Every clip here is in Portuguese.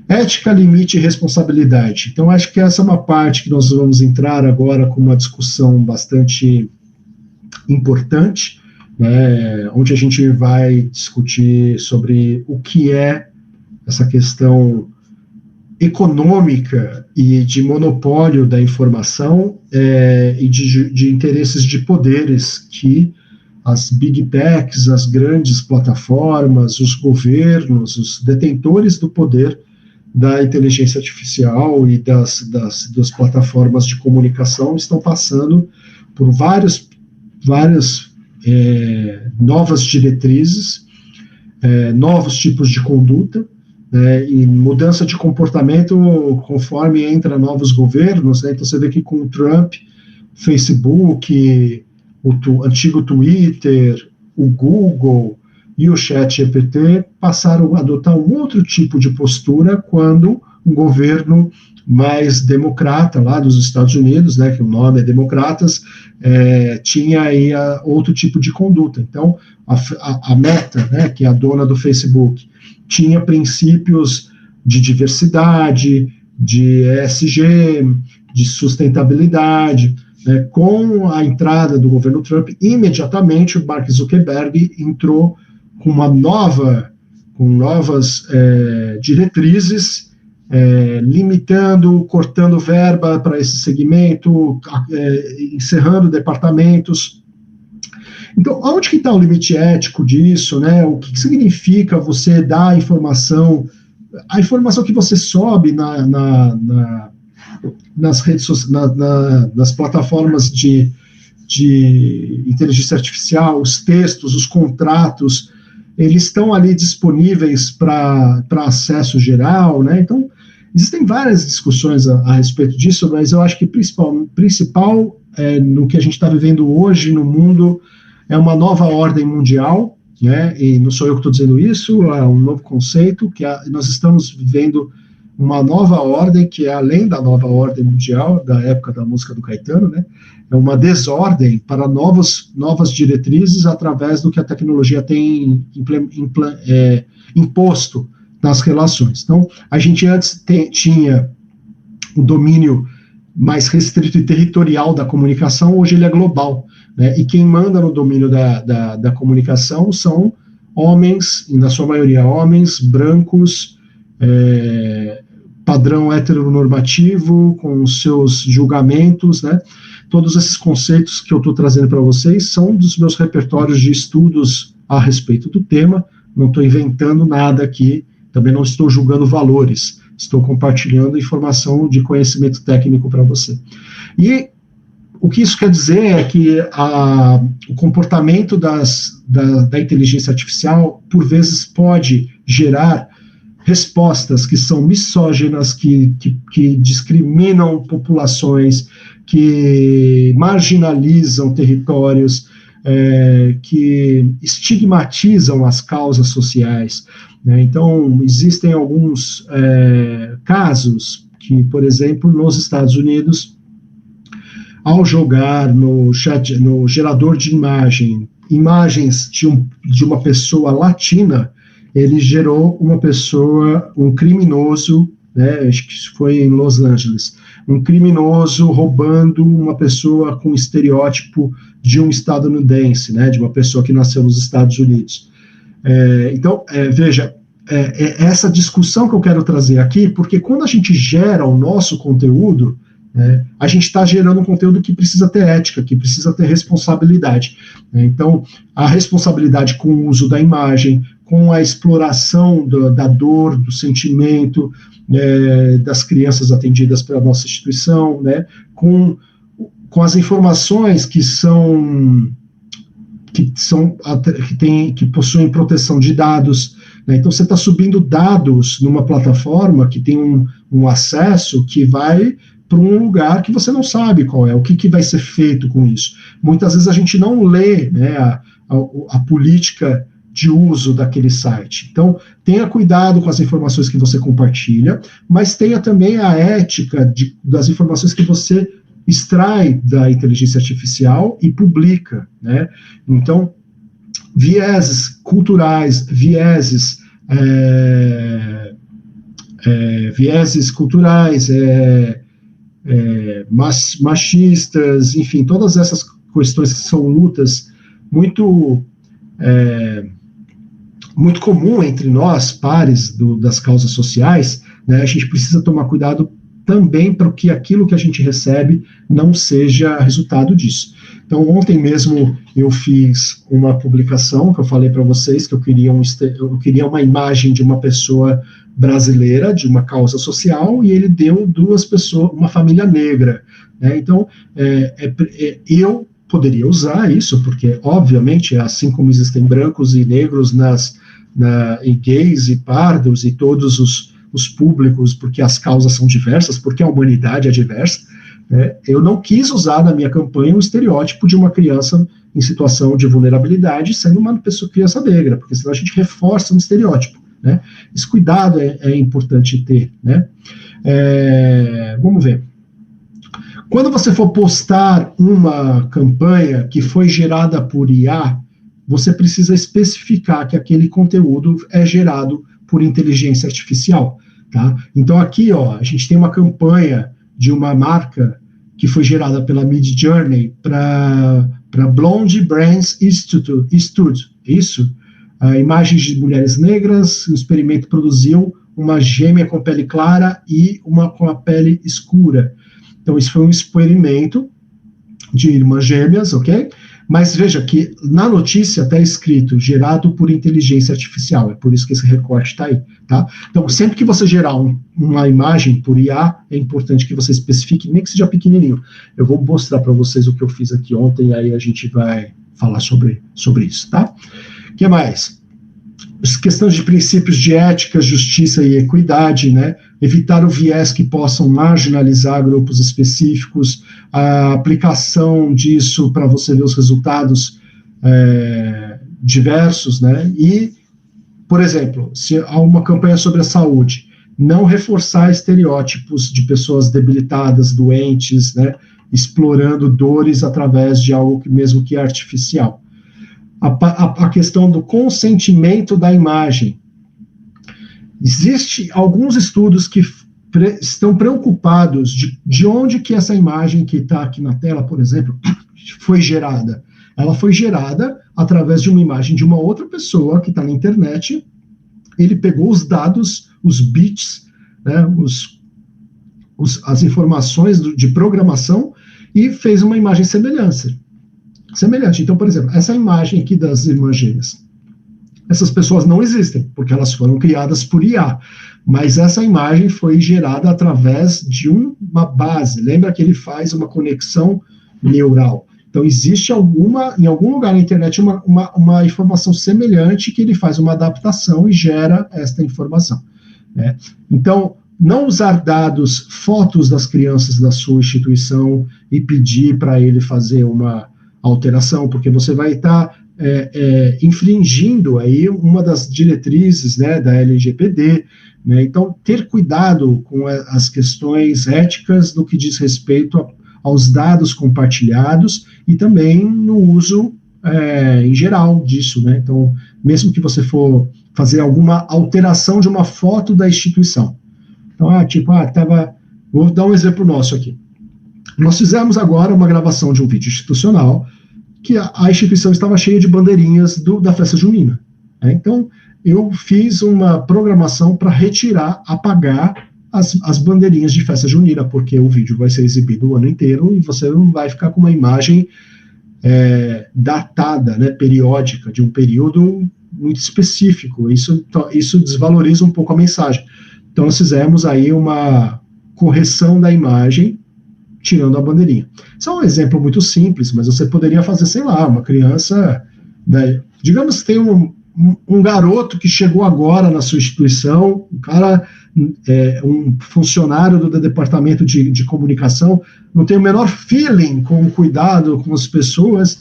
Ética, limite e responsabilidade. Então, acho que essa é uma parte que nós vamos entrar agora com uma discussão bastante importante, né, onde a gente vai discutir sobre o que é essa questão econômica e de monopólio da informação e de interesses de poderes que as big techs, as grandes plataformas, os governos, os detentores do poder da inteligência artificial e das plataformas de comunicação estão passando por várias novas diretrizes, novos tipos de conduta, e mudança de comportamento conforme entra novos governos, né? Então você vê que com o Trump, Facebook, o antigo Twitter, o Google e o ChatGPT passaram a adotar um outro tipo de postura quando um governo mais democrata lá dos Estados Unidos, né, que o nome é Democratas, tinha aí outro tipo de conduta. Então, a Meta, né, que é a dona do Facebook, tinha princípios de diversidade, de ESG, de sustentabilidade. Né? Com a entrada do governo Trump, imediatamente o Mark Zuckerberg entrou com novas diretrizes, limitando, cortando verba para esse segmento, encerrando departamentos. Então, onde que está o limite ético disso, né? O que significa você dar a informação que você sobe nas redes nas plataformas de inteligência artificial, os textos, os contratos, eles estão ali disponíveis para acesso geral, né? Então, existem várias discussões a respeito disso, mas eu acho que principal no que a gente está vivendo hoje no mundo é uma nova ordem mundial, né? E não sou eu que estou dizendo isso, é um novo conceito, que nós estamos vivendo uma nova ordem, que é além da nova ordem mundial, da época da música do Caetano, né? É uma desordem para novas diretrizes através do que a tecnologia tem imposto nas relações. Então, a gente antes tinha o domínio mais restrito e territorial da comunicação, hoje ele é global, né? E quem manda no domínio da comunicação são homens, e na sua maioria homens, brancos, padrão heteronormativo, com os seus julgamentos, né? Todos esses conceitos que eu estou trazendo para vocês são dos meus repertórios de estudos a respeito do tema, não estou inventando nada aqui, também não estou julgando valores, estou compartilhando informação de conhecimento técnico para você. E o que isso quer dizer é que o comportamento da inteligência artificial, por vezes, pode gerar respostas que são misóginas, que discriminam populações, que marginalizam territórios, que estigmatizam as causas sociais. Né? Então, existem alguns casos que, por exemplo, nos Estados Unidos, ao jogar no gerador de imagens de uma pessoa latina, ele gerou um criminoso, né, acho que isso foi em Los Angeles, um criminoso roubando uma pessoa com estereótipo de um estadunidense, né, de uma pessoa que nasceu nos Estados Unidos. Então, veja, essa discussão que eu quero trazer aqui, porque quando a gente gera o nosso conteúdo, a gente está gerando um conteúdo que precisa ter ética, que precisa ter responsabilidade. Então, a responsabilidade com o uso da imagem, com a exploração da dor, do sentimento das crianças atendidas pela nossa instituição, né, com as informações que possuem proteção de dados. Né? Então, você está subindo dados numa plataforma que tem um acesso que vai para um lugar que você não sabe qual é, o que vai ser feito com isso. Muitas vezes a gente não lê, né, a política de uso daquele site. Então, tenha cuidado com as informações que você compartilha, mas tenha também a ética das informações que você extrai da inteligência artificial e publica. Né? Então, vieses culturais, vieses vieses culturais, machistas, enfim, todas essas questões que são lutas muito muito comum entre nós, pares das causas sociais, né, a gente precisa tomar cuidado também para que aquilo que a gente recebe não seja resultado disso. Então, ontem mesmo eu fiz uma publicação que eu falei para vocês que eu queria uma imagem de uma pessoa brasileira, de uma causa social, e ele deu 2 pessoas, uma família negra, né? Então, eu poderia usar isso, porque, obviamente, assim como existem brancos e negros e gays e pardos e todos os públicos, porque as causas são diversas, porque a humanidade é diversa, né? Eu não quis usar na minha campanha o estereótipo de uma criança em situação de vulnerabilidade sendo uma criança negra, porque senão a gente reforça um estereótipo, né? Esse cuidado é importante ter, né? Vamos ver. Quando você for postar uma campanha que foi gerada por IA, você precisa especificar que aquele conteúdo é gerado por inteligência artificial, tá? Então aqui, ó, a gente tem uma campanha de uma marca que foi gerada pela Midjourney para Blonde Brands Institute, isso? Imagens de mulheres negras, o experimento produziu uma gêmea com pele clara e uma com a pele escura. Então, isso foi um experimento de irmãs gêmeas, ok? Mas veja que na notícia está escrito gerado por inteligência artificial, é por isso que esse recorte está aí, tá? Então, sempre que você gerar uma imagem por IA, é importante que você especifique, nem que seja pequenininho. Eu vou mostrar para vocês o que eu fiz aqui ontem, e aí a gente vai falar sobre isso, tá? O que mais? As questões de princípios de ética, justiça e equidade, né? Evitar o viés que possam marginalizar grupos específicos, a aplicação disso para você ver os resultados diversos, né? E, por exemplo, se há uma campanha sobre a saúde, não reforçar estereótipos de pessoas debilitadas, doentes, né? Explorando dores através de algo mesmo que é artificial. A questão do consentimento da imagem. Existem alguns estudos que estão preocupados de onde que essa imagem que está aqui na tela, por exemplo, foi gerada. Ela foi gerada através de uma imagem de uma outra pessoa que está na internet. Ele pegou os dados, os bits, né, as informações de programação e fez uma imagem semelhante. Então, por exemplo, essa imagem aqui das irmãs gêmeas, essas pessoas não existem, porque elas foram criadas por IA, mas essa imagem foi gerada através de uma base. Lembra que ele faz uma conexão neural. Então, existe em algum lugar na internet uma informação semelhante que ele faz uma adaptação e gera esta informação, né? Então, não usar dados, fotos das crianças da sua instituição e pedir para ele fazer uma alteração, porque você vai estar infringindo aí uma das diretrizes, né, da LGPD, né? Então, ter cuidado com as questões éticas no que diz respeito aos dados compartilhados e também no uso em geral disso, né? Então, mesmo que você for fazer alguma alteração de uma foto da instituição. Então, vou dar um exemplo nosso aqui. Nós fizemos agora uma gravação de um vídeo institucional que a instituição estava cheia de bandeirinhas da festa junina, né? Então, eu fiz uma programação para apagar as bandeirinhas de festa junina, porque o vídeo vai ser exibido o ano inteiro e você não vai ficar com uma imagem datada, né, periódica, de um período muito específico. Isso desvaloriza um pouco a mensagem. Então, nós fizemos aí uma correção da imagem, tirando a bandeirinha. Isso é um exemplo muito simples, mas você poderia fazer, sei lá, uma criança, né, digamos que tem um garoto que chegou agora na sua instituição, um funcionário do departamento de comunicação, não tem o menor feeling com o cuidado com as pessoas,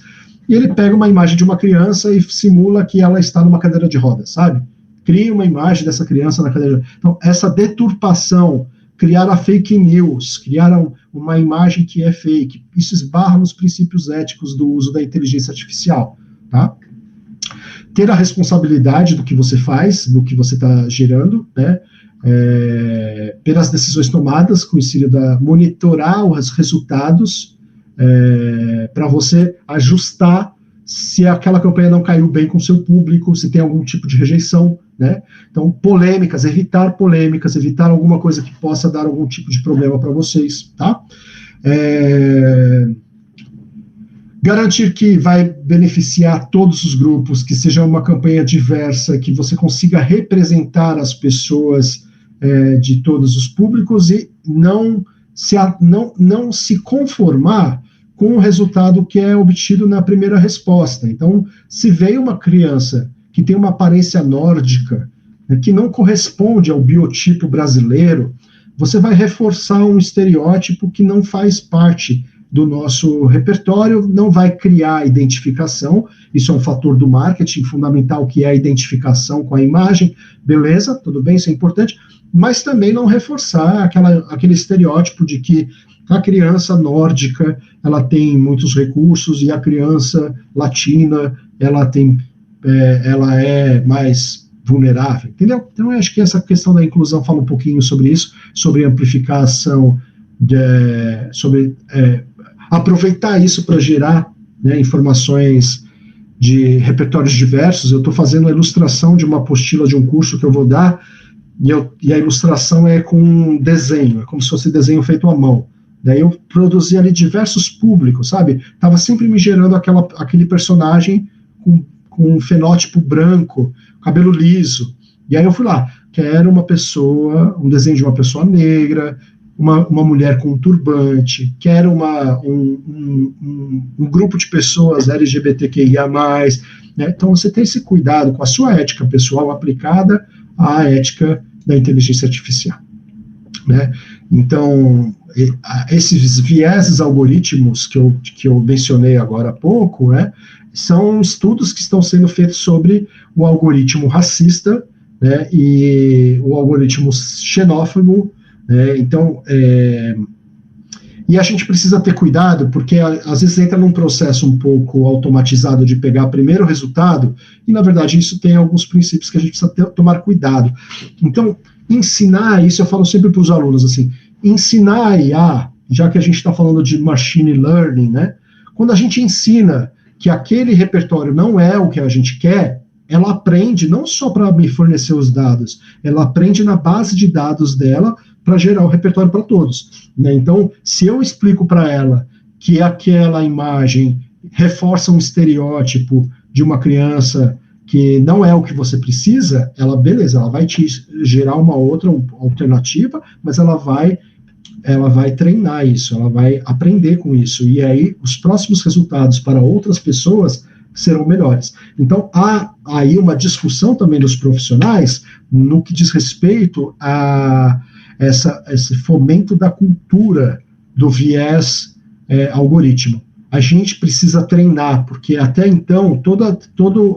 e ele pega uma imagem de uma criança e simula que ela está numa cadeira de rodas, sabe? Cria uma imagem dessa criança na cadeira de rodas. Então, essa deturpação, criar a fake news, criar uma imagem que é fake, isso esbarra nos princípios éticos do uso da inteligência artificial, tá? Ter a responsabilidade do que você faz, do que você está gerando, né? pelas decisões tomadas, com o auxílio da monitorar os resultados, para você ajustar se aquela campanha não caiu bem com o seu público, se tem algum tipo de rejeição, né? Então, evitar alguma coisa que possa dar algum tipo de problema para vocês, tá? Garantir que vai beneficiar todos os grupos, que seja uma campanha diversa, que você consiga representar as pessoas de todos os públicos e não se conformar com o resultado que é obtido na primeira resposta. Então, se veio uma criança que tem uma aparência nórdica, que não corresponde ao biotipo brasileiro, você vai reforçar um estereótipo que não faz parte do nosso repertório, não vai criar identificação, isso é um fator do marketing fundamental, que é a identificação com a imagem, beleza, tudo bem, isso é importante, mas também não reforçar aquele estereótipo de que a criança nórdica, ela tem muitos recursos, e a criança latina, ela é mais vulnerável, entendeu? Então, eu acho que essa questão da inclusão fala um pouquinho sobre isso, sobre amplificação, sobre aproveitar isso para gerar, né, informações de repertórios diversos. Eu estou fazendo a ilustração de uma apostila de um curso que eu vou dar, e a ilustração é com desenho, é como se fosse desenho feito à mão. Daí eu produzi ali diversos públicos, sabe? Estava sempre me gerando aquele personagem com um fenótipo branco, cabelo liso. E aí eu fui lá, quero um desenho de uma pessoa negra, uma mulher com um turbante, quero um grupo de pessoas LGBTQIA+, né? Então você tem esse cuidado com a sua ética pessoal aplicada à ética da inteligência artificial, né? Então, esses vieses algoritmos que eu mencionei agora há pouco, né, são estudos que estão sendo feitos sobre o algoritmo racista, né, e o algoritmo xenófobo, né? Então, e a gente precisa ter cuidado, porque às vezes entra num processo um pouco automatizado de pegar primeiro o resultado, e na verdade isso tem alguns princípios que a gente precisa tomar cuidado. Então, ensinar isso, eu falo sempre para os alunos assim, ensinar a IA, já que a gente está falando de machine learning, né? Quando a gente ensina que aquele repertório não é o que a gente quer, ela aprende não só para me fornecer os dados, ela aprende na base de dados dela para gerar o repertório para todos, né? Então, se eu explico para ela que aquela imagem reforça um estereótipo de uma criança que não é o que você precisa, beleza, ela vai te gerar uma outra alternativa, mas ela vai treinar isso, ela vai aprender com isso, e aí os próximos resultados para outras pessoas serão melhores. Então, há aí uma discussão também dos profissionais no que diz respeito a esse fomento da cultura do viés algoritmo. A gente precisa treinar, porque até então toda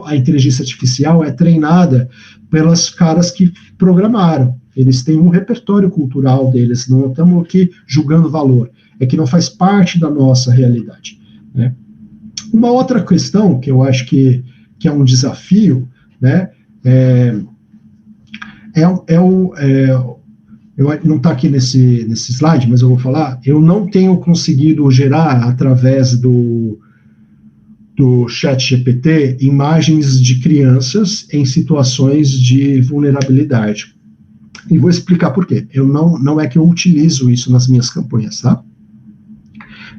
a inteligência artificial é treinada pelas caras que programaram. Eles têm um repertório cultural deles, não estamos aqui julgando valor, é que não faz parte da nossa realidade, né? Uma outra questão que eu acho que é um desafio, né, não está aqui nesse slide, mas eu vou falar, eu não tenho conseguido gerar, através do ChatGPT, imagens de crianças em situações de vulnerabilidade. E vou explicar por quê. Não é que eu utilizo isso nas minhas campanhas, tá?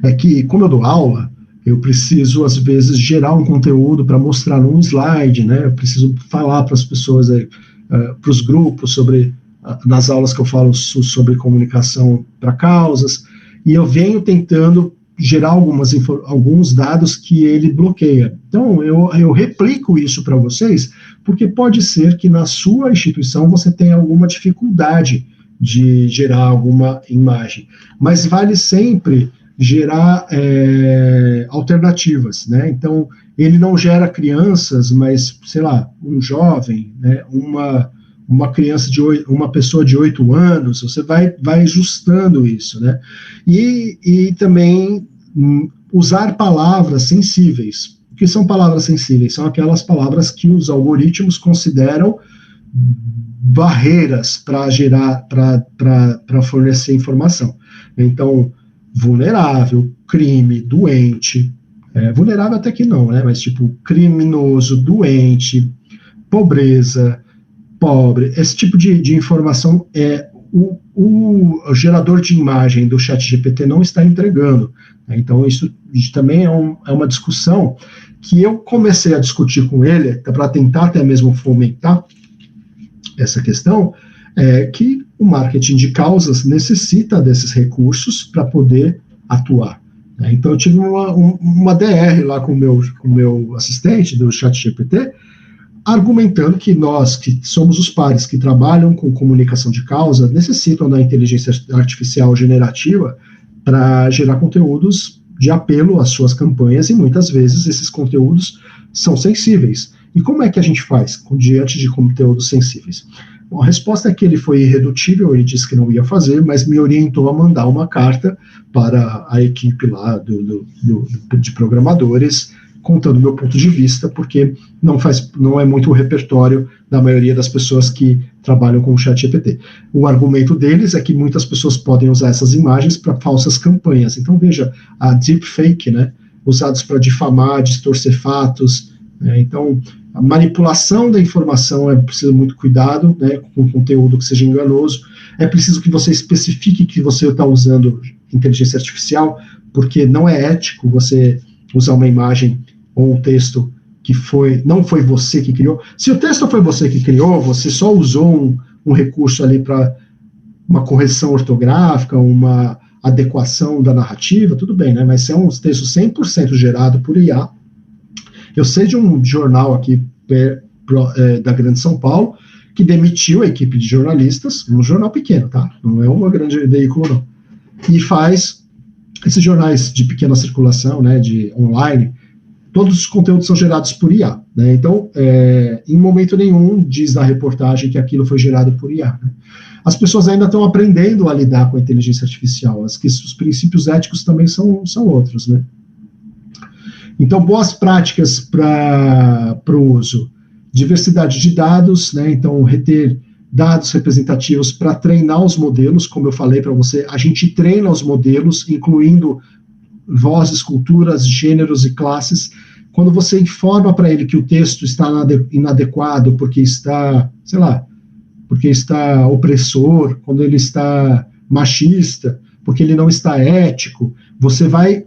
É que, como eu dou aula, eu preciso, às vezes, gerar um conteúdo para mostrar num slide, né? Eu preciso falar para as pessoas, para os grupos, nas aulas que eu falo sobre comunicação para causas, e eu venho tentando gerar alguns dados que ele bloqueia. Então, eu replico isso para vocês, porque pode ser que na sua instituição você tenha alguma dificuldade de gerar alguma imagem, mas vale sempre gerar alternativas, né? Então, ele não gera crianças, mas, sei lá, um jovem, né? Uma criança uma pessoa de 8 anos, você vai ajustando isso, né? E também usar palavras sensíveis. O que são palavras sensíveis? São aquelas palavras que os algoritmos consideram barreiras para fornecer informação. Então, vulnerável, crime, doente, vulnerável até que não, né? Mas tipo, criminoso, doente, pobreza, pobre, esse tipo de informação o gerador de imagem do ChatGPT não está entregando. Né? Então, isso também é uma discussão que eu comecei a discutir com ele, para tentar até mesmo fomentar essa questão, que o marketing de causas necessita desses recursos para poder atuar. Né? Então, eu tive uma DR lá com o meu assistente do ChatGPT, argumentando que nós, que somos os pares que trabalham com comunicação de causa, necessitam da inteligência artificial generativa para gerar conteúdos de apelo às suas campanhas, e muitas vezes esses conteúdos são sensíveis. E como é que a gente faz diante de conteúdos sensíveis? Bom, a resposta é que ele foi irredutível, ele disse que não ia fazer, mas me orientou a mandar uma carta para a equipe lá de programadores, contando meu ponto de vista, porque não é muito o repertório da maioria das pessoas que trabalham com o ChatGPT. O argumento deles é que muitas pessoas podem usar essas imagens para falsas campanhas. Então, veja, a deepfake, né, usados para difamar, distorcer fatos. Né, então, a manipulação da informação precisa muito cuidado, né, com conteúdo que seja enganoso. É preciso que você especifique que você está usando inteligência artificial, porque não é ético você usar uma imagem ou um texto que não foi você que criou. Se o texto foi você que criou, você só usou um recurso ali para uma correção ortográfica, uma adequação da narrativa, tudo bem, né? Mas se é um texto 100% gerado por IA, eu sei de um jornal aqui da Grande São Paulo que demitiu a equipe de jornalistas, um jornal pequeno, tá? Não é um grande veículo, não. E faz esses jornais de pequena circulação, né, de online, todos os conteúdos são gerados por IA. Né? Então, em momento nenhum diz na reportagem que aquilo foi gerado por IA. Né? As pessoas ainda estão aprendendo a lidar com a inteligência artificial, os princípios éticos também são outros. Né? Então, boas práticas para o uso. Diversidade de dados, né? Então, reter dados representativos para treinar os modelos, como eu falei para você, a gente treina os modelos, incluindo vozes, culturas, gêneros e classes. Quando você informa para ele que o texto está inadequado porque está, sei lá, porque está opressor, quando ele está machista, porque ele não está ético, você vai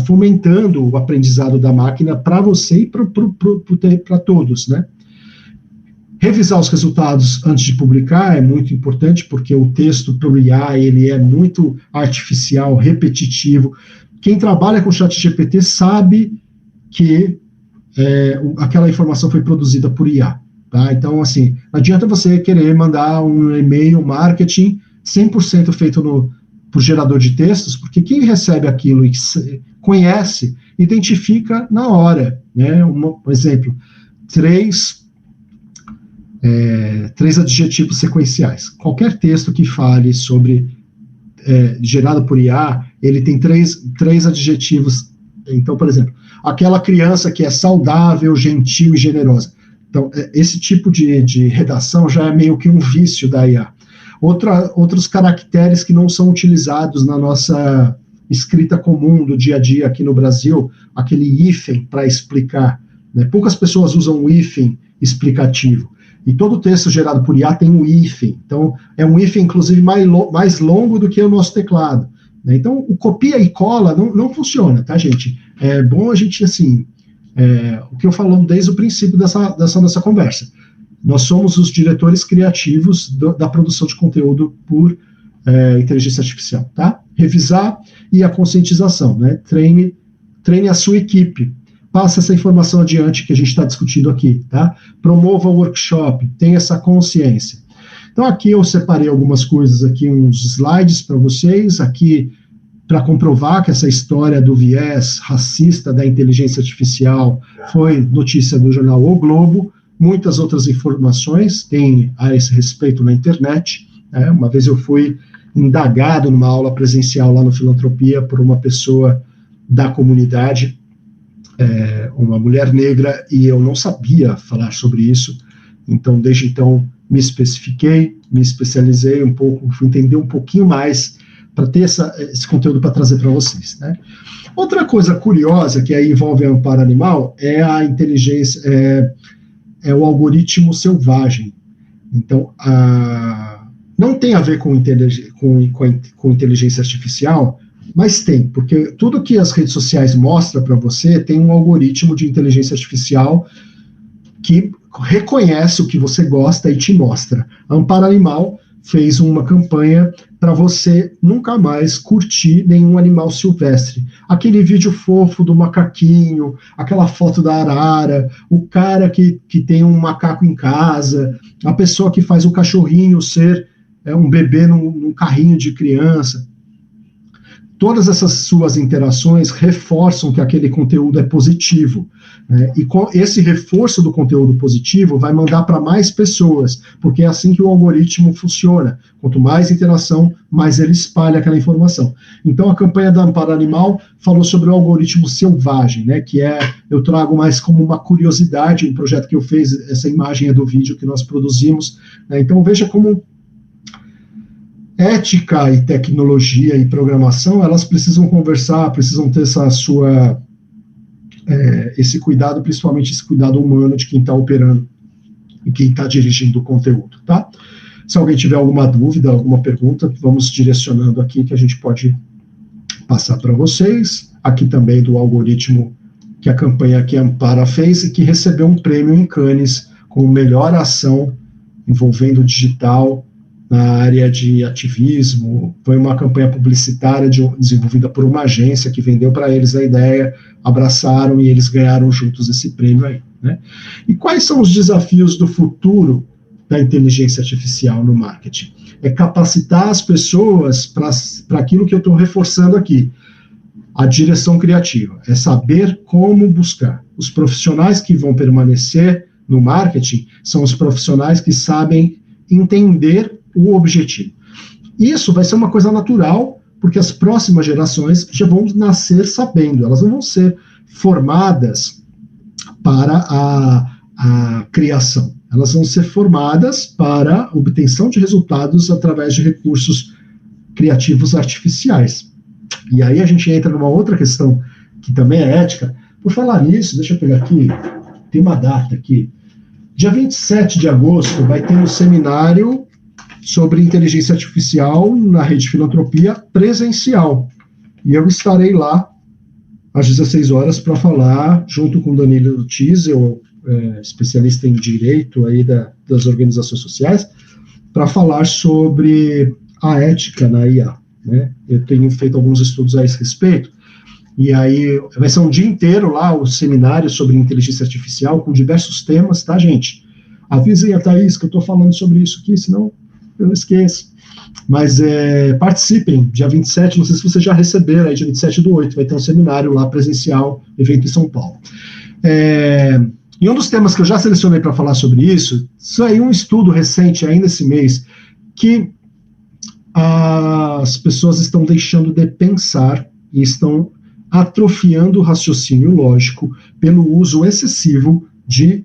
fomentando o aprendizado da máquina para você e para todos, né? Revisar os resultados antes de publicar é muito importante, porque o texto para o IA ele é muito artificial, repetitivo. Quem trabalha com ChatGPT sabe que aquela informação foi produzida por IA. Tá? Então, assim, não adianta você querer mandar um e-mail marketing 100% feito por gerador de textos, porque quem recebe aquilo e conhece, identifica na hora. Né? Um exemplo, três adjetivos sequenciais. Qualquer texto que fale sobre gerado por IA, ele tem três adjetivos. Então, por exemplo, aquela criança que é saudável, gentil e generosa. Então, esse tipo de redação já é meio que um vício da IA. Outros caracteres que não são utilizados na nossa escrita comum do dia a dia aqui no Brasil, aquele hífen para explicar. Né? Poucas pessoas usam o hífen explicativo. E todo texto gerado por IA tem um hífen. Então, é um hífen, inclusive, mais longo do que o nosso teclado. Né? Então, o copia e cola não funciona, tá, gente? É bom a gente, assim, o que eu falo desde o princípio dessa nossa conversa. Nós somos os diretores criativos da produção de conteúdo por inteligência artificial, tá? Revisar e a conscientização, né? Treine a sua equipe. Passa essa informação adiante que a gente está discutindo aqui, tá? Promova o workshop, tenha essa consciência. Então, aqui eu separei algumas coisas aqui, uns slides para vocês, aqui para comprovar que essa história do viés racista da inteligência artificial foi notícia do jornal O Globo. Muitas outras informações tem a esse respeito na internet. Né? Uma vez eu fui indagado numa aula presencial lá no Filantropia por uma pessoa da comunidade, uma mulher negra, e eu não sabia falar sobre isso. Então, desde então, me especifiquei, me especializei um pouco, fui entender um pouquinho mais para ter esse conteúdo para trazer para vocês, né? Outra coisa curiosa que aí envolve a Amparo Animal é a inteligência, é o algoritmo selvagem. Então, não tem a ver com inteligência artificial, mas tem, porque tudo que as redes sociais mostram para você tem um algoritmo de inteligência artificial que reconhece o que você gosta e te mostra. A Amparo Animal fez uma campanha para você nunca mais curtir nenhum animal silvestre. Aquele vídeo fofo do macaquinho, aquela foto da arara, o cara que tem um macaco em casa, a pessoa que faz o cachorrinho ser um bebê num carrinho de criança. Todas essas suas interações reforçam que aquele conteúdo é positivo, né? E com esse reforço do conteúdo positivo vai mandar para mais pessoas, porque é assim que o algoritmo funciona. Quanto mais interação, mais ele espalha aquela informação. Então a campanha da Amparo Animal falou sobre o algoritmo selvagem, né? Que eu trago mais como uma curiosidade, um projeto que eu fiz, essa imagem é do vídeo que nós produzimos, né? Então veja como ética e tecnologia e programação, elas precisam conversar, precisam ter esse cuidado, principalmente esse cuidado humano de quem está operando e quem está dirigindo o conteúdo, tá? Se alguém tiver alguma dúvida, alguma pergunta, vamos direcionando aqui que a gente pode passar para vocês. Aqui também do algoritmo que a campanha que a Amparo fez e que recebeu um prêmio em Cannes como melhor ação envolvendo digital na área de ativismo. Foi uma campanha publicitária desenvolvida por uma agência que vendeu para eles a ideia, abraçaram e eles ganharam juntos esse prêmio aí, né? E quais são os desafios do futuro da inteligência artificial no marketing? É capacitar as pessoas para aquilo que eu estou reforçando aqui, a direção criativa, é saber como buscar. Os profissionais que vão permanecer no marketing são os profissionais que sabem entender o objetivo. Isso vai ser uma coisa natural, porque as próximas gerações já vão nascer sabendo, elas não vão ser formadas para a criação, elas vão ser formadas para a obtenção de resultados através de recursos criativos artificiais. E aí a gente entra numa outra questão que também é ética. Por falar nisso, deixa eu pegar aqui, tem uma data aqui, dia 27 de agosto vai ter um seminário sobre inteligência artificial na Rede Filantropia presencial. E eu estarei lá às 16 horas para falar, junto com Danilo Tiesel, especialista em direito aí das organizações sociais, para falar sobre a ética na IA, né? Eu tenho feito alguns estudos a esse respeito, e aí vai ser um dia inteiro lá o seminário sobre inteligência artificial com diversos temas, tá, gente? Avisem a Thaís que eu estou falando sobre isso aqui, senão eu não esqueço. Mas participem, dia 27, não sei se vocês já receberam, aí dia 27/8, vai ter um seminário lá presencial, evento em São Paulo. E um dos temas que eu já selecionei para falar sobre isso, saiu um estudo recente ainda esse mês, que as pessoas estão deixando de pensar e estão atrofiando o raciocínio lógico pelo uso excessivo de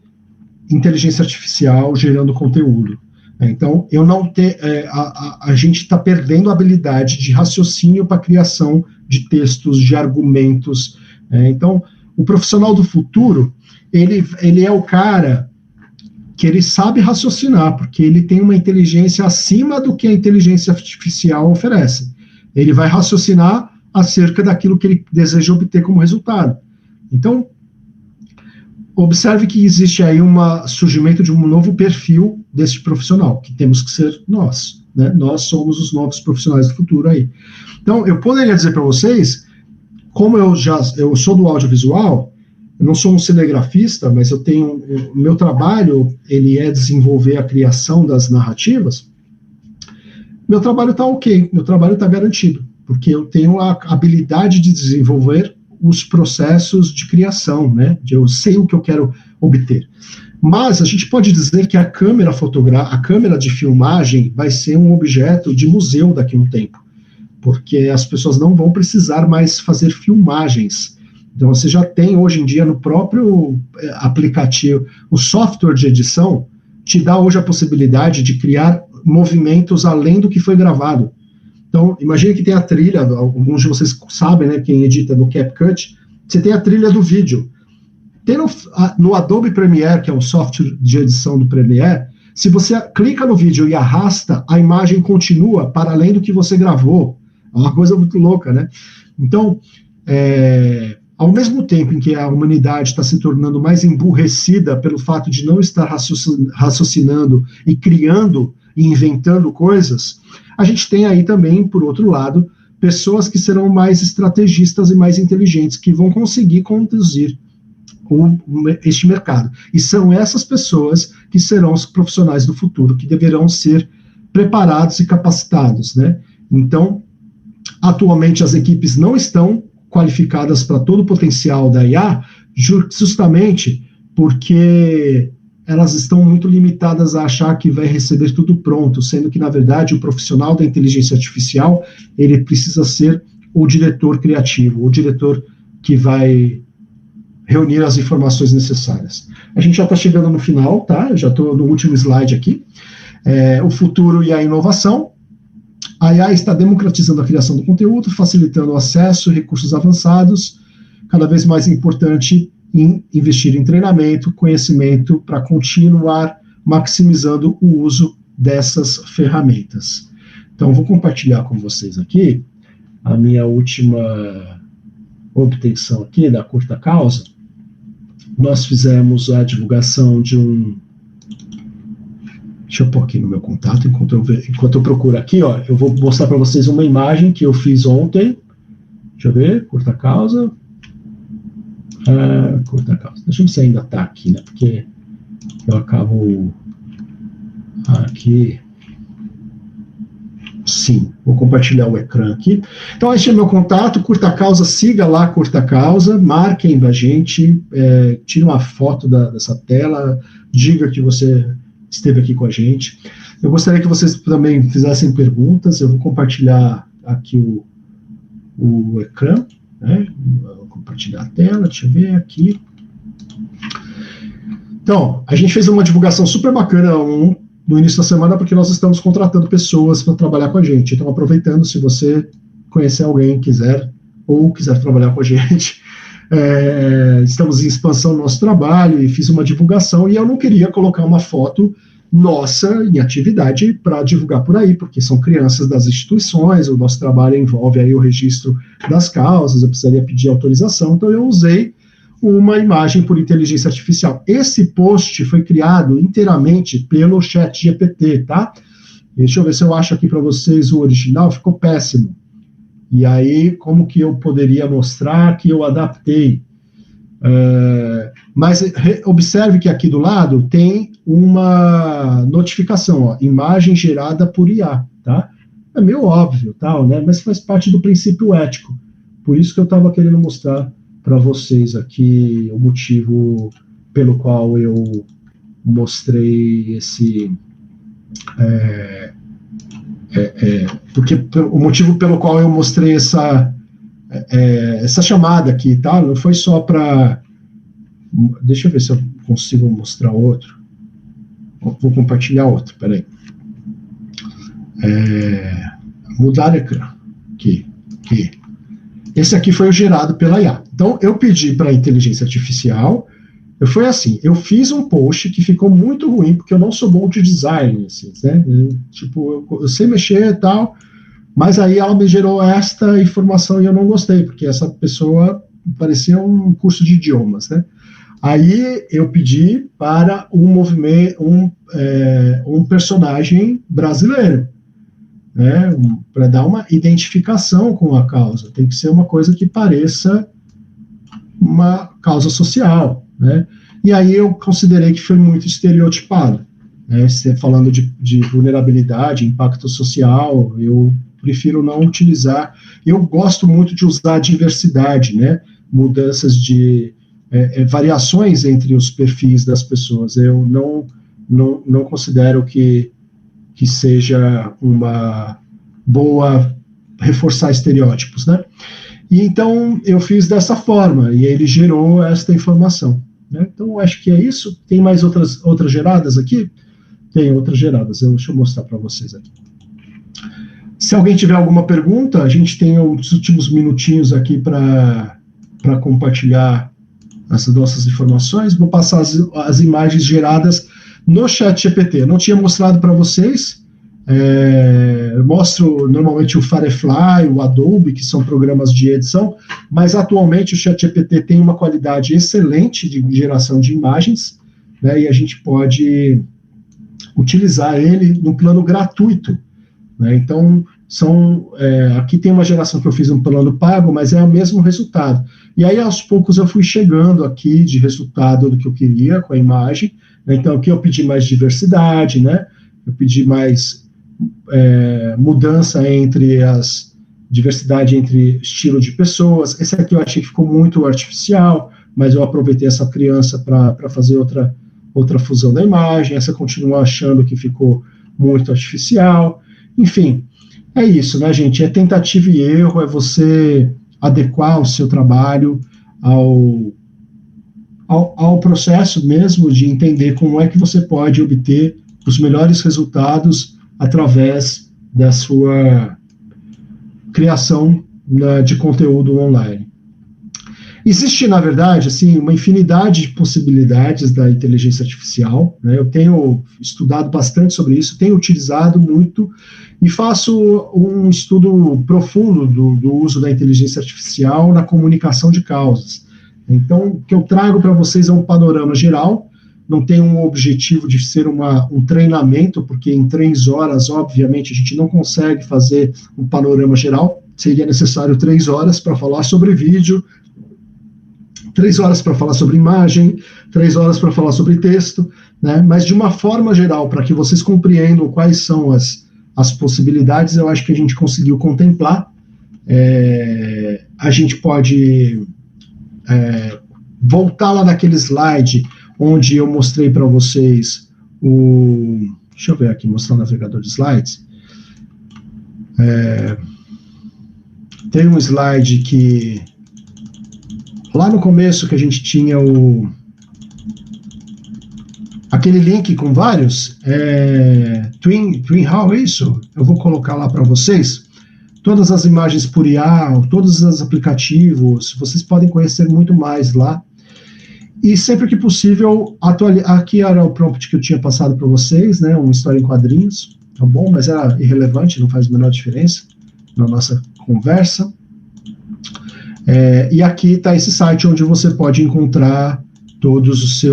inteligência artificial gerando conteúdo. Então, a gente está perdendo a habilidade de raciocínio para a criação de textos, de argumentos. Então, o profissional do futuro, ele é o cara que ele sabe raciocinar, porque ele tem uma inteligência acima do que a inteligência artificial oferece. Ele vai raciocinar acerca daquilo que ele deseja obter como resultado. Então, observe que existe aí surgimento de um novo perfil desse profissional, que temos que ser nós, né? Nós somos os novos profissionais do futuro aí. Então, eu poderia dizer para vocês, como eu sou do audiovisual, eu não sou um cinegrafista, mas o meu trabalho, ele é desenvolver a criação das narrativas. Meu trabalho está ok, meu trabalho está garantido, porque eu tenho a habilidade de desenvolver os processos de criação, né? Eu sei o que eu quero obter. Mas a gente pode dizer que a câmera de filmagem vai ser um objeto de museu daqui a um tempo, porque as pessoas não vão precisar mais fazer filmagens. Então você já tem hoje em dia no próprio aplicativo, o software de edição, te dá hoje a possibilidade de criar movimentos além do que foi gravado. Então, imagine que tem a trilha, alguns de vocês sabem, né, quem edita no CapCut, você tem a trilha do vídeo. Tem no Adobe Premiere, que é o software de edição do Premiere, se você clica no vídeo e arrasta, a imagem continua para além do que você gravou. É uma coisa muito louca, né? Então, ao mesmo tempo em que a humanidade está se tornando mais emburrecida pelo fato de não estar raciocinando e criando e inventando coisas, a gente tem aí também, por outro lado, pessoas que serão mais estrategistas e mais inteligentes, que vão conseguir conduzir este mercado. E são essas pessoas que serão os profissionais do futuro, que deverão ser preparados e capacitados, né? Então, atualmente as equipes não estão qualificadas para todo o potencial da IA, justamente porque elas estão muito limitadas a achar que vai receber tudo pronto, sendo que, na verdade, o profissional da inteligência artificial, ele precisa ser o diretor criativo, o diretor que vai reunir as informações necessárias. A gente já está chegando no final, tá? Eu já estou no último slide aqui. O futuro e a inovação. A IA está democratizando a criação do conteúdo, facilitando o acesso a recursos avançados, cada vez mais importante em investir em treinamento, conhecimento, para continuar maximizando o uso dessas ferramentas. Então, vou compartilhar com vocês aqui a minha última obtenção aqui da curta causa. Nós fizemos a divulgação de um... Deixa eu pôr aqui no meu contato, enquanto eu procuro aqui, ó, eu vou mostrar para vocês uma imagem que eu fiz ontem. Deixa eu ver, curta causa. Curta causa. Deixa eu ver se ainda está aqui, né? Porque eu acabo aqui. Sim, vou compartilhar o ecrã aqui. Então, este é meu contato, curta causa, siga lá curta causa, marquem da gente, tire uma foto dessa tela, diga que você esteve aqui com a gente. Eu gostaria que vocês também fizessem perguntas, eu vou compartilhar aqui o ecrã, né? Vou compartilhar a tela, deixa eu ver aqui. Então, a gente fez uma divulgação super bacana no início da semana, porque nós estamos contratando pessoas para trabalhar com a gente. Então, aproveitando, se você conhecer alguém, quiser trabalhar com a gente, estamos em expansão no nosso trabalho e fiz uma divulgação, e eu não queria colocar uma foto nossa em atividade para divulgar por aí, porque são crianças das instituições, o nosso trabalho envolve aí o registro das causas, eu precisaria pedir autorização, então eu usei uma imagem por inteligência artificial. Esse post foi criado inteiramente pelo ChatGPT, tá? Deixa eu ver se eu acho aqui para vocês o original, ficou péssimo. E aí, como que eu poderia mostrar que eu adaptei? Mas observe que aqui do lado tem uma notificação, ó, imagem gerada por IA, tá? É meio óbvio, tal, né? Mas faz parte do princípio ético. Por isso que eu estava querendo mostrar para vocês aqui o motivo pelo qual eu mostrei esse... porque o motivo pelo qual eu mostrei essa chamada aqui, tá? Não foi só para... Deixa eu ver se eu consigo mostrar outro. Vou compartilhar outro, peraí. Mudar ecrã. Aqui. Esse aqui foi o gerado pela IA. Então, eu pedi para a inteligência artificial, eu fiz um post que ficou muito ruim, porque eu não sou bom de design, assim, né? Eu sei mexer e tal, mas aí ela me gerou esta informação e eu não gostei, porque essa pessoa parecia um curso de idiomas, né? Aí eu pedi para um personagem brasileiro, né, para dar uma identificação com a causa. Tem que ser uma coisa que pareça uma causa social, né? E aí eu considerei que foi muito estereotipado, né? Falando de vulnerabilidade, impacto social, eu prefiro não utilizar. Eu gosto muito de usar diversidade, né? Mudanças de variações entre os perfis das pessoas. Eu não considero que seja uma boa reforçar estereótipos, né? E então eu fiz dessa forma, e ele gerou esta informação, né? Então acho que é isso. Tem mais outras geradas aqui? tem outras geradas. Deixa eu mostrar para vocês aqui. Se alguém tiver alguma pergunta, a gente tem os últimos minutinhos aqui para compartilhar essas nossas informações. Vou passar as imagens geradas no ChatGPT. Eu não tinha mostrado para vocês. Eu mostro normalmente o Firefly, o Adobe, que são programas de edição, mas atualmente o ChatGPT tem uma qualidade excelente de geração de imagens, né, e a gente pode utilizar ele no plano gratuito, né? Então, aqui tem uma geração que eu fiz um plano pago, mas é o mesmo resultado. E aí, aos poucos, eu fui chegando aqui de resultado do que eu queria com a imagem, né? Então, aqui eu pedi mais diversidade, né? Eu pedi mais mudança diversidade entre estilo de pessoas. Esse aqui eu achei que ficou muito artificial, mas eu aproveitei essa criança para fazer outra fusão da imagem. Essa eu continuo achando que ficou muito artificial. Enfim, é isso, né, gente? É tentativa e erro, é você adequar o seu trabalho ao processo mesmo de entender como é que você pode obter os melhores resultados através da sua criação de conteúdo online. Existe, na verdade, assim, uma infinidade de possibilidades da inteligência artificial, né? Eu tenho estudado bastante sobre isso, tenho utilizado muito e faço um estudo profundo do uso da inteligência artificial na comunicação de causas. Então, o que eu trago para vocês é um panorama geral, não tem um objetivo de ser um treinamento, porque em 3 horas, obviamente, a gente não consegue fazer um panorama geral, seria necessário 3 horas para falar sobre vídeo, 3 horas para falar sobre imagem, 3 horas para falar sobre texto, né? Mas de uma forma geral, para que vocês compreendam quais são as possibilidades, eu acho que a gente conseguiu contemplar. A gente pode voltar lá naquele slide onde eu mostrei para vocês deixa eu ver aqui, mostrar o navegador de slides. Tem um slide que lá no começo que a gente tinha aquele link com vários, TwinHow, isso? Eu vou colocar lá para vocês. Todas as imagens por IA, todos os aplicativos, vocês podem conhecer muito mais lá. E sempre que possível, aqui era o prompt que eu tinha passado para vocês, né, uma história em quadrinhos, tá bom? Mas era irrelevante, não faz a menor diferença na nossa conversa. E aqui está esse site onde você pode encontrar todos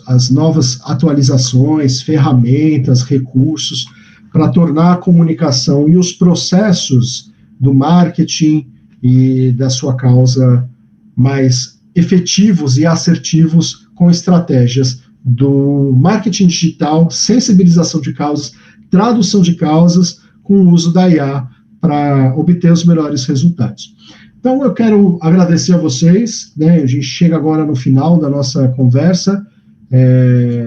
as novas atualizações, ferramentas, recursos para tornar a comunicação e os processos do marketing e da sua causa mais efetivos e assertivos com estratégias do marketing digital, sensibilização de causas, tradução de causas com o uso da IA para obter os melhores resultados. Então, eu quero agradecer a vocês, né? A gente chega agora no final da nossa conversa,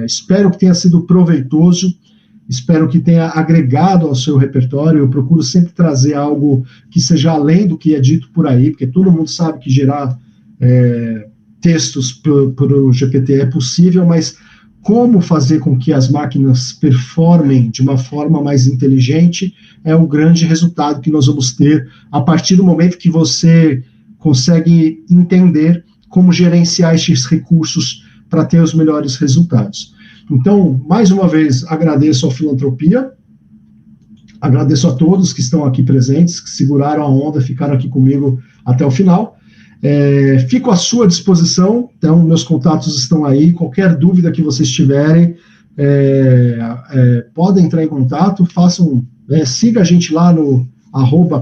espero que tenha sido proveitoso, espero que tenha agregado ao seu repertório. Eu procuro sempre trazer algo que seja além do que é dito por aí, porque todo mundo sabe que gerar textos por o GPT é possível, mas como fazer com que as máquinas performem de uma forma mais inteligente é o grande resultado que nós vamos ter a partir do momento que você consegue entender como gerenciar esses recursos para ter os melhores resultados. Então, mais uma vez, agradeço ao Filantropia, agradeço a todos que estão aqui presentes, que seguraram a onda, ficaram aqui comigo até o final. Fico à sua disposição, então meus contatos estão aí, qualquer dúvida que vocês tiverem, podem entrar em contato, siga a gente lá no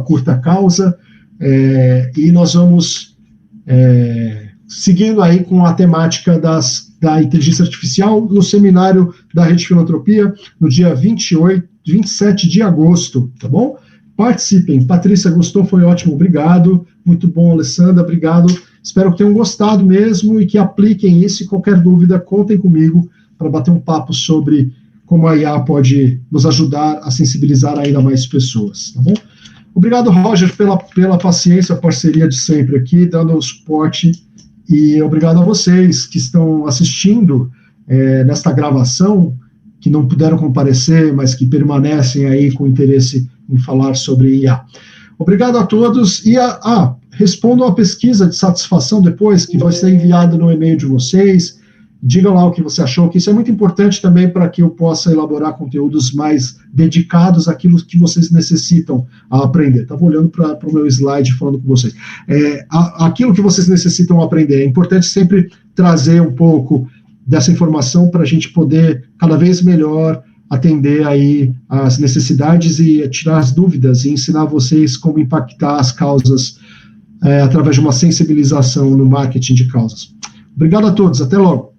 @curtacausa, e nós vamos seguindo aí com a temática da inteligência artificial no seminário da Rede Filantropia, no dia 27 de agosto, tá bom? Participem. Patrícia, gostou? Foi ótimo, obrigado. Muito bom, Alessandra, obrigado. Espero que tenham gostado mesmo e que apliquem isso. E qualquer dúvida, contem comigo para bater um papo sobre como a IA pode nos ajudar a sensibilizar ainda mais pessoas, tá bom? Obrigado, Roger, pela paciência, parceria de sempre aqui, dando o suporte. E obrigado a vocês que estão assistindo nesta gravação. que não puderam comparecer, mas que permanecem aí com interesse em falar sobre IA. Obrigado a todos e respondam a pesquisa de satisfação depois, que vai ser enviada no e-mail de vocês. Diga lá o que você achou, que isso é muito importante também para que eu possa elaborar conteúdos mais dedicados àquilo que vocês necessitam aprender. Estava olhando para o meu slide falando com vocês. Aquilo que vocês necessitam aprender. É importante sempre trazer um pouco dessa informação para a gente poder cada vez melhor atender aí as necessidades e tirar as dúvidas e ensinar vocês como impactar as causas através de uma sensibilização no marketing de causas. Obrigado a todos, até logo.